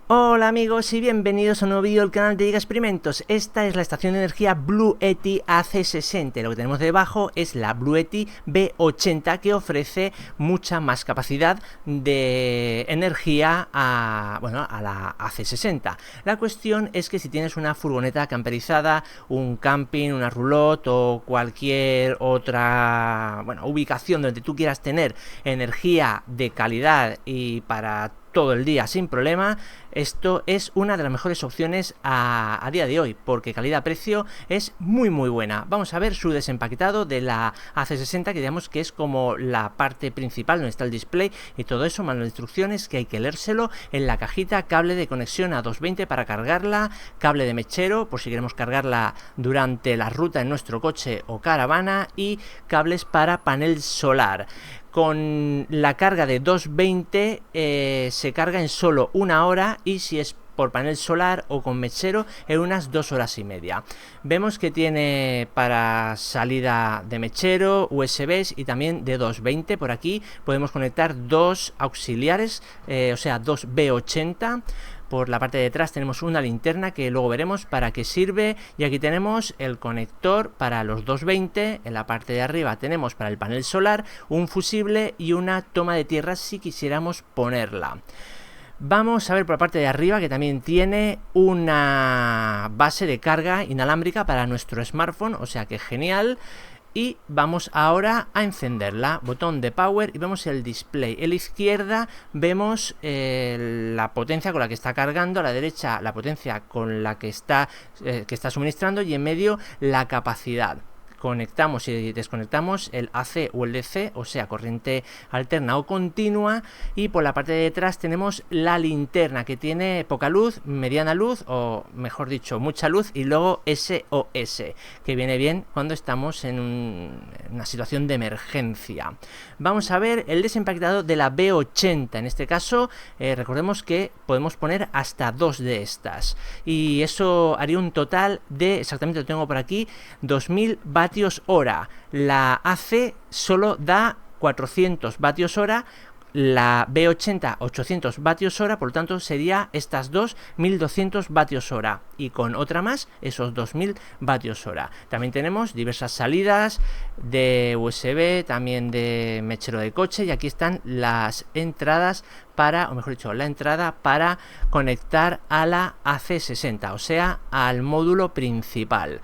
Hola amigos y bienvenidos a un nuevo vídeo del canal de Giga Experimentos. Esta es la estación de energía Bluetti AC60. Lo que tenemos debajo es la Bluetti B80, que ofrece mucha más capacidad de energía a la AC60. La cuestión es que si tienes una furgoneta camperizada, un camping, una roulotte o cualquier otra ubicación donde tú quieras tener energía de calidad y para todo el día sin problema, esto es una de las mejores opciones a día de hoy, porque calidad-precio es muy buena. Vamos a ver su desempaquetado de la AC60, que digamos que es como la parte principal donde está el display y todo eso, más las instrucciones que hay que leérselo en la cajita. Cable de conexión a 220 para cargarla, cable de mechero por si queremos cargarla durante la ruta en nuestro coche o caravana, y cables para panel solar. Con la carga de 220 se carga en solo una hora, y si es por panel solar o con mechero en unas 2 horas y media. Vemos que tiene para salida de mechero, USBs y también de 220. Por aquí podemos conectar dos auxiliares, o sea, dos B80. Por la parte de atrás tenemos una linterna que luego veremos para qué sirve, y aquí tenemos el conector para los 220. En la parte de arriba tenemos para el panel solar un fusible y una toma de tierra si quisiéramos ponerla. Vamos a ver por la parte de arriba que también tiene una base de carga inalámbrica para nuestro smartphone, o sea que genial. Y vamos ahora a encenderla, botón de power, y vemos el display. En la izquierda vemos la potencia con la que está cargando, a la derecha la potencia con la que está suministrando, y en medio la capacidad. Conectamos y desconectamos el AC o el DC, o sea, corriente alterna o continua, y por la parte de detrás tenemos la linterna, que tiene poca luz, mediana luz, o mejor dicho, mucha luz, y luego SOS, que viene bien cuando estamos en una situación de emergencia. Vamos a ver el desempaquetado de la B80. En este caso, recordemos que podemos poner hasta 2 de estas, y eso haría un total de, exactamente lo tengo por aquí, 2000 vatios hora. La AC solo da 400 vatios hora, la B80 800 vatios hora, por lo tanto sería estas dos 1200 vatios hora, y con otra más esos 2000 vatios hora. También tenemos diversas salidas de USB, también de mechero de coche, y aquí están las entradas para, o mejor dicho, la entrada para conectar a la AC60, o sea, al módulo principal.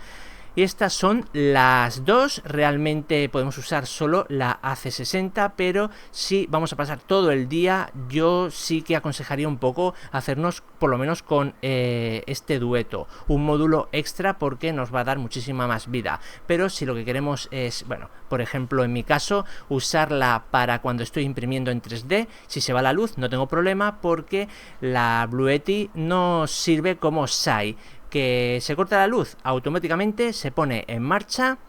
Y estas son las dos. Realmente podemos usar solo la AC60, pero si vamos a pasar todo el día, yo sí que aconsejaría un poco hacernos por lo menos con este dueto, un módulo extra, porque nos va a dar muchísima más vida. Pero si lo que queremos es, por ejemplo, en mi caso, usarla para cuando estoy imprimiendo en 3D, si se va la luz no tengo problema, porque la Bluetti no sirve como SAI, que se corta la luz, automáticamente se pone en marcha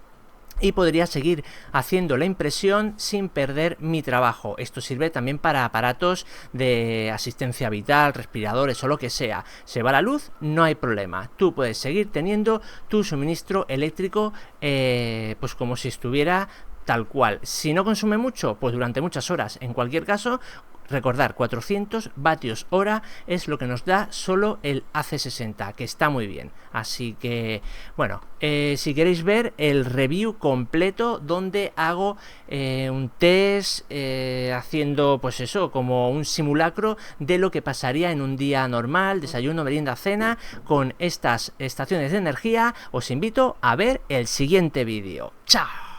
y podría seguir haciendo la impresión sin perder mi trabajo. Esto sirve también para aparatos de asistencia vital, respiradores o lo que sea. Se va la luz, no hay problema. Tú puedes seguir teniendo tu suministro eléctrico pues como si estuviera tal cual. Si no consume mucho, pues durante muchas horas. En cualquier caso, recordar, 400 vatios hora es lo que nos da solo el AC60, que está muy bien. Así que, si queréis ver el review completo, donde hago un test haciendo, pues eso, como un simulacro de lo que pasaría en un día normal, desayuno, merienda, cena, con estas estaciones de energía, os invito a ver el siguiente vídeo. ¡Chao!